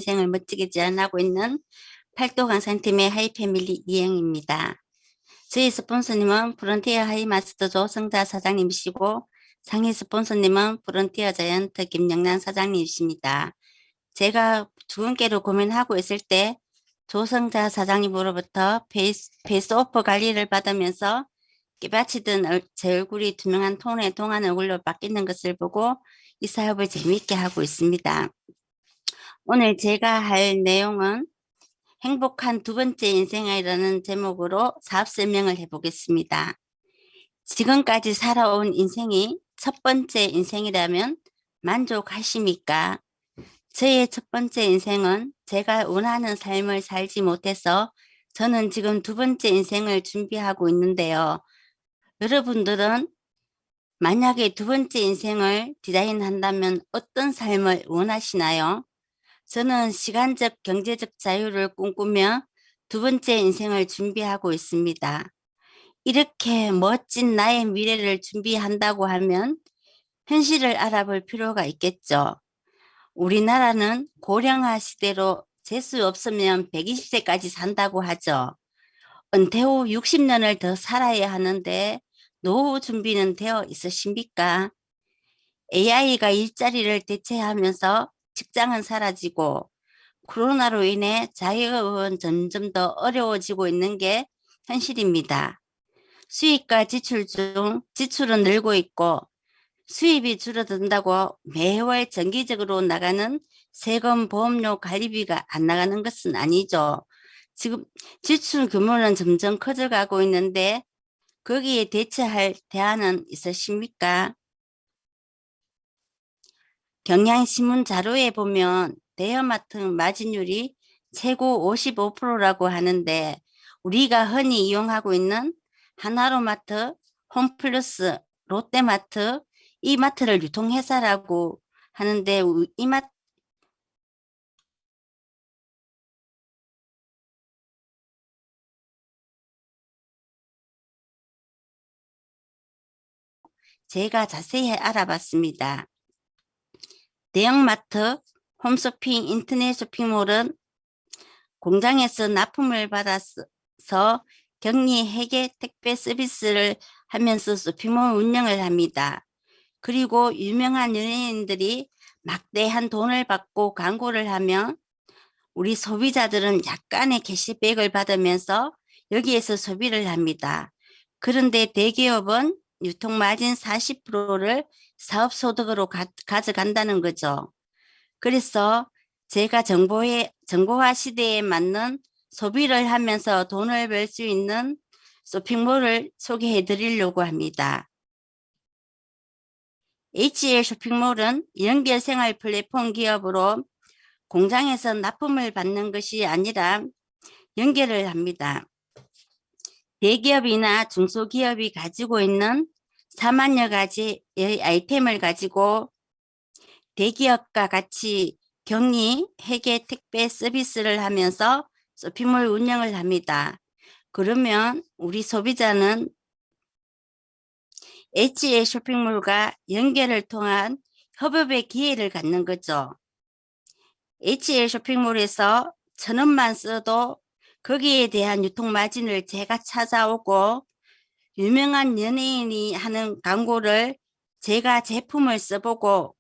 인생을 멋지게 지원하고 있는 팔도 강산팀의 하이패밀리 이영입니다. 저희 스폰서님은 프론티어 하이마스터 조성자 사장님이시고 상위 스폰서님은 프론티어 자이언트 김영란 사장님이십니다. 제가 두 분께로 고민하고 있을 때 조성자 사장님으로부터 페이스오프 관리를 받으면서 깨받치던 제 얼굴이 투명한 톤의 동안 얼굴로 바뀌는 것을 보고 이 사업을 재미있게 하고 있습니다. 오늘 제가 할 내용은 행복한 두 번째 인생이라는 제목으로 사업 설명을 해보겠습니다. 지금까지 살아온 인생이 첫 번째 인생이라면 만족하십니까? 저의 첫 번째 인생은 제가 원하는 삶을 살지 못해서 저는 지금 두 번째 인생을 준비하고 있는데요. 여러분들은 만약에 두 번째 인생을 디자인한다면 어떤 삶을 원하시나요? 저는 시간적, 경제적 자유를 꿈꾸며 두 번째 인생을 준비하고 있습니다. 이렇게 멋진 나의 미래를 준비한다고 하면 현실을 알아볼 필요가 있겠죠. 우리나라는 고령화 시대로 재수 없으면 120세까지 산다고 하죠. 은퇴 후 60년을 더 살아야 하는데 노후 준비는 되어 있으십니까? AI가 일자리를 대체하면서 직장은 사라지고 코로나로 인해 자영업은 점점 더 어려워지고 있는 게 현실입니다. 수입과 지출 중 지출은 늘고 있고 수입이 줄어든다고 매월 정기적으로 나가는 세금 보험료 관리비가 안 나가는 것은 아니죠. 지금 지출 규모는 점점 커져가고 있는데 거기에 대처할 대안은 있으십니까? 경향신문 자료에 보면 대형마트 마진율이 최고 55%라고 하는데 우리가 흔히 이용하고 있는 하나로마트, 홈플러스, 롯데마트, 이 마트를 유통회사라고 하는데 이 마트 제가 자세히 알아봤습니다. 대형마트, 홈쇼핑, 인터넷 쇼핑몰은 공장에서 납품을 받아서 격리 회계 택배 서비스를 하면서 쇼핑몰 운영을 합니다. 그리고 유명한 연예인들이 막대한 돈을 받고 광고를 하면 우리 소비자들은 약간의 캐시백을 받으면서 여기에서 소비를 합니다. 그런데 대기업은 유통마진 40%를 사업소득으로 가져간다는 거죠. 그래서 제가 정보화 시대에 맞는 소비를 하면서 돈을 벌 수 있는 쇼핑몰을 소개해 드리려고 합니다. HL 쇼핑몰은 연결생활 플랫폼 기업으로 공장에서 납품을 받는 것이 아니라 연결을 합니다. 대기업이나 중소기업이 가지고 있는 4만여 가지의 아이템을 가지고 대기업과 같이 격리, 회계, 택배 서비스를 하면서 쇼핑몰 운영을 합니다. 그러면 우리 소비자는 HA 쇼핑몰과 연결을 통한 협업의 기회를 갖는 거죠. HA 쇼핑몰에서 1,000원만 써도 거기에 대한 유통마진을 제가 찾아오고 유명한 연예인이 하는 광고를 제가 제품을 써보고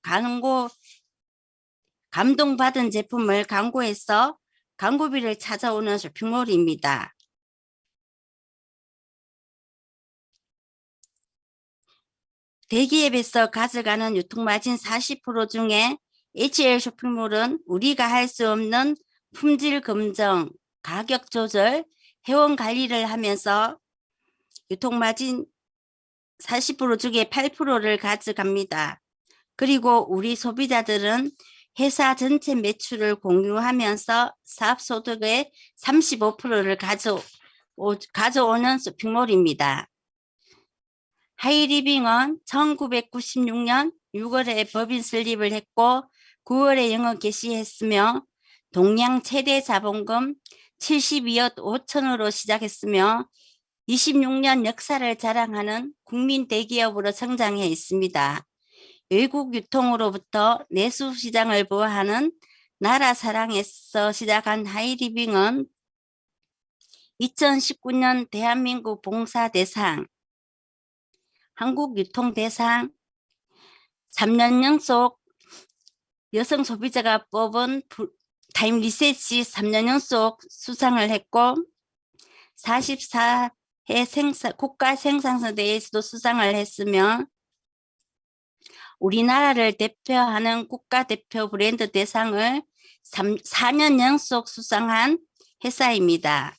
감동받은 제품을 광고해서 광고비를 찾아오는 쇼핑몰입니다. 대기업에서 가져가는 유통마진 40% 중에 HL 쇼핑몰은 우리가 할 수 없는 품질 검정, 가격 조절, 회원 관리를 하면서 유통마진 40% 중에 8%를 가져갑니다. 그리고 우리 소비자들은 회사 전체 매출을 공유하면서 사업소득의 35%를 가져오는 쇼핑몰입니다. 하이리빙은 1996년 6월에 법인 설립을 했고 9월에 영업 개시했으며 동양 최대 자본금 72억 5천으로 시작했으며 26년 역사를 자랑하는 국민 대기업으로 성장해 있습니다. 외국 유통으로부터 내수 시장을 보호하는 나라 사랑에서 시작한 하이리빙은 2019년 대한민국 봉사대상, 한국유통대상, 3년 연속 여성 소비자가 뽑은 타임 리셋이 3년 연속 수상을 했고 44회 국가 생산성 대회에서도 수상을 했으며 우리나라를 대표하는 국가대표 브랜드 대상을 4년 연속 수상한 회사입니다.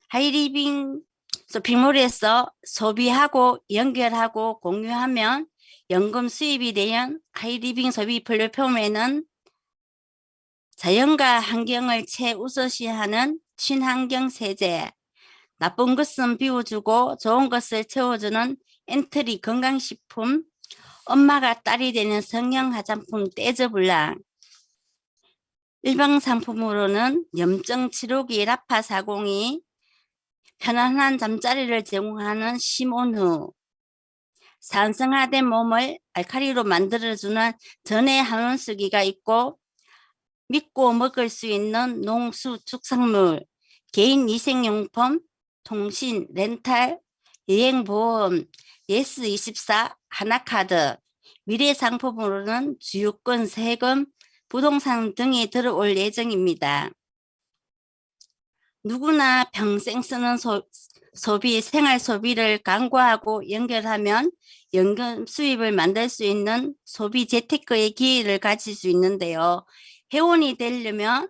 하이리빙 쇼핑몰에서 소비하고 연결하고 공유하면 연금 수입이 되는 하이리빙 소비 플랫폼에는 자연과 환경을 최우선시하는 친환경 세제, 나쁜 것은 비워주고 좋은 것을 채워주는 엔트리 건강식품, 엄마가 딸이 되는 성형 화장품 떼저블랑, 일반 상품으로는 염증 치료기 라파40이, 편안한 잠자리를 제공하는 심온후, 산성화된 몸을 알칼리로 만들어주는 전해 한온수기가 있고 믿고 먹을 수 있는 농수축산물, 개인 위생용품, 통신, 렌탈, 여행보험, 예스24, 하나카드, 미래상품으로는 주유권, 세금, 부동산 등이 들어올 예정입니다. 누구나 평생 쓰는 소비, 생활 소비를 강구하고 연결하면 연금 수입을 만들 수 있는 소비 재테크의 기회를 가질 수 있는데요. 회원이 되려면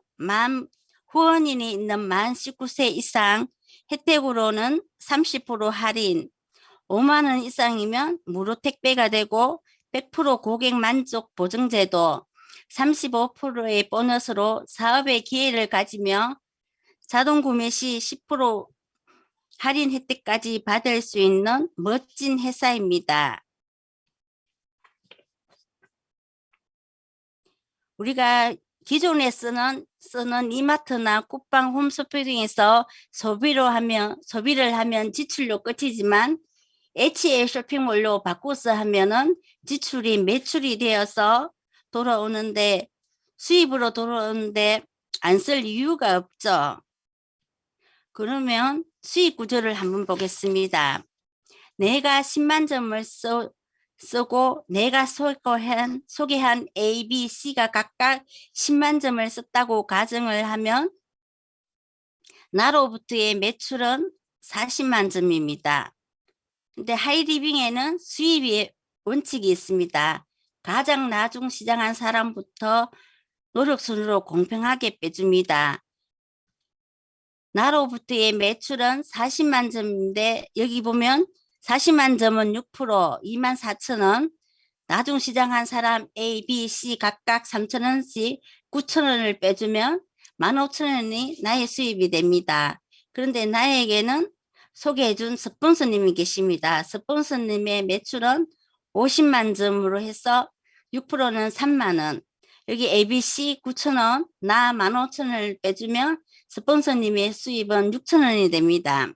후원인이 있는 만 19세 이상, 혜택으로는 30% 할인, 5만 원 이상이면 무료 택배가 되고 100% 고객 만족 보증제도, 35%의 보너스로 사업의 기회를 가지며 자동 구매 시 10% 할인 혜택까지 받을 수 있는 멋진 회사입니다. 우리가 기존에 쓰는 이마트나 쿠팡, 홈쇼핑에서 소비를 하면 지출료 끝이지만 HA 쇼핑몰로 바꿔서 하면은 지출이 매출이 되어서 돌아오는데 수입으로 돌아오는데 안 쓸 이유가 없죠. 그러면 수익 구조를 한번 보겠습니다. 내가 10만 점을 쓰고 내가 소개한 A, B, C가 각각 10만 점을 썼다고 가정을 하면 나로부터의 매출은 40만 점입니다. 근데 하이리빙에는 수입의 원칙이 있습니다. 가장 나중 시장한 사람부터 노력순으로 공평하게 빼줍니다. 나로부터의 매출은 40만 점인데 여기 보면 40만 점은 6%, 24,000원, 나중 시장한 사람 A, B, C 각각 3,000원씩 9,000원을 빼주면 15,000원이 나의 수입이 됩니다. 그런데 나에게는 소개해준 스폰서님이 계십니다. 스폰서님의 매출은 50만 점으로 해서 6%는 3만 원, 여기 ABC 9,000원, 나 15,000원을 빼주면 스폰서님의 수입은 6,000원이 됩니다.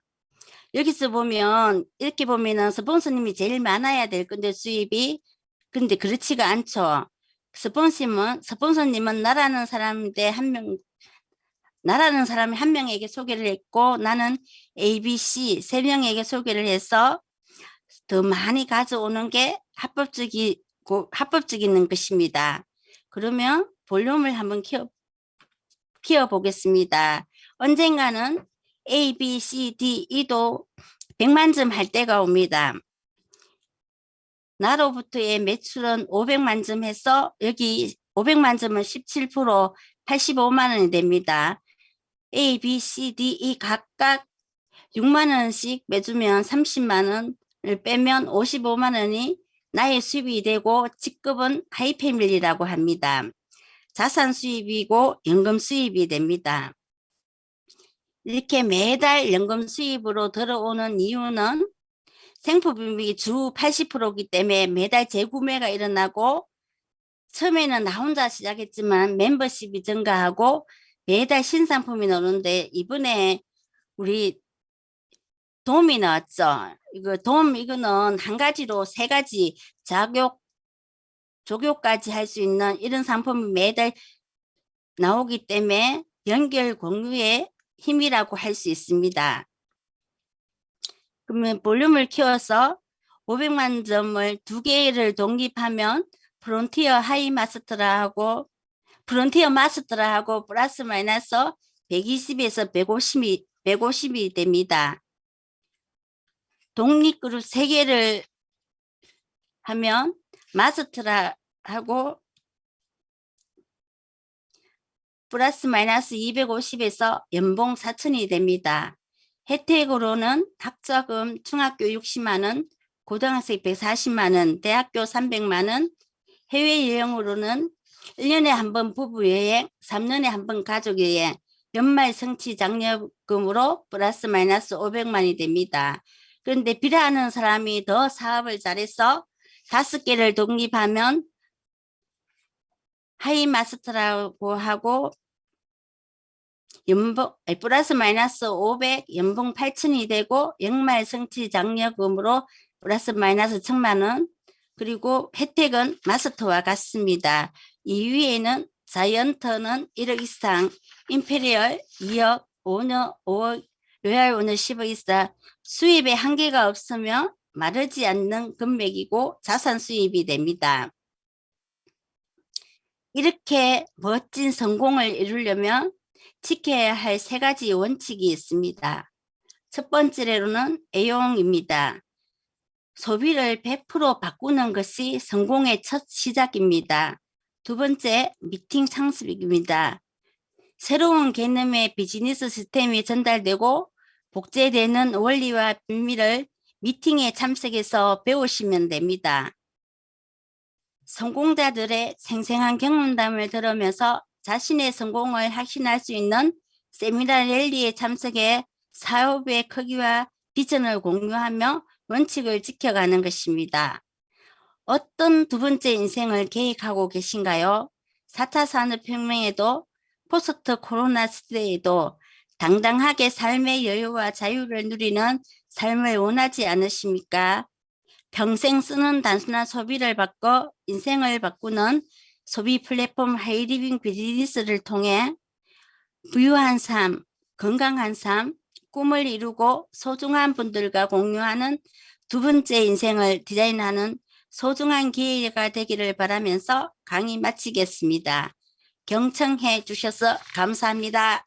여기서 보면 이렇게 보면은 스폰서님이 제일 많아야 될 건데 수입이, 근데 그렇지가 않죠. 스폰서님은 나라는 사람인데 나라는 사람이 한 명에게 소개를 했고 나는 ABC 3명에게 소개를 해서 더 많이 가져오는 게 합법적인 것입니다. 그러면 볼륨을 한번 키워 보겠습니다. 언젠가는 A, B, C, D, E도 100만 점 할 때가 옵니다. 나로부터의 매출은 500만 점 해서 여기 500만 점은 17% 85만 원이 됩니다. A, B, C, D, E 각각 6만 원씩 빼주면 30만 원을 빼면 55만 원이 나의 수입이 되고 직급은 하이패밀리라고 합니다. 자산 수입이고 연금 수입이 됩니다. 이렇게 매달 연금 수입으로 들어오는 이유는 생포비용이 주 80%이기 때문에 매달 재구매가 일어나고 처음에는 나 혼자 시작했지만 멤버십이 증가하고 매달 신상품이 나오는데 이번에 우리 돔이 나왔죠. 이거는 한 가지로 3가지 조교까지 할 수 있는 이런 상품이 매달 나오기 때문에 연결 공유의 힘이라고 할 수 있습니다. 그러면 볼륨을 키워서 500만 점을 두 개를 독립하면 프론티어 하이 마스터라하고 프론티어 마스터라하고 플러스 마이너스 120에서 150이 됩니다. 독립그룹 3개를 하면 마스터라하고 플러스 마이너스 250에서 연봉 4천이 됩니다. 혜택으로는 학자금 중학교 60만 원, 고등학생 140만 원, 대학교 300만 원, 해외여행으로는 1년에 한 번 부부여행, 3년에 한 번 가족여행, 연말 성취 장려금으로 플러스 마이너스 500만이 됩니다. 그런데 비례하는 사람이 더 사업을 잘해서 5개를 독립하면 하이 마스터라고 하고 연봉 플러스 마이너스 500 연봉 8천이 되고 연말 성취 장려금으로 플러스 마이너스 1,000만 원 그리고 혜택은 마스터와 같습니다. 2위에는 자이언트는 1억 이상, 임페리얼 2억, 5억, 로얄 오너 10억 이상 수입에 한계가 없으며 마르지 않는 금액이고 자산 수입이 됩니다. 이렇게 멋진 성공을 이루려면 지켜야 할 3가지 원칙이 있습니다. 첫 번째로는 애용입니다. 소비를 100% 바꾸는 것이 성공의 첫 시작입니다. 두 번째, 미팅 창습입니다. 새로운 개념의 비즈니스 시스템이 전달되고 복제되는 원리와 비밀을 미팅에 참석해서 배우시면 됩니다. 성공자들의 생생한 경험담을 들으면서 자신의 성공을 확신할 수 있는 세미나 랠리에 참석해 사업의 크기와 비전을 공유하며 원칙을 지켜가는 것입니다. 어떤 두 번째 인생을 계획하고 계신가요? 4차 산업혁명에도 포스트 코로나 시대에도 당당하게 삶의 여유와 자유를 누리는 삶을 원하지 않으십니까? 평생 쓰는 단순한 소비를 바꿔 인생을 바꾸는 소비 플랫폼 하이리빙 비즈니스를 통해 부유한 삶, 건강한 삶, 꿈을 이루고 소중한 분들과 공유하는 두 번째 인생을 디자인하는 소중한 기회가 되기를 바라면서 강의 마치겠습니다. 경청해 주셔서 감사합니다.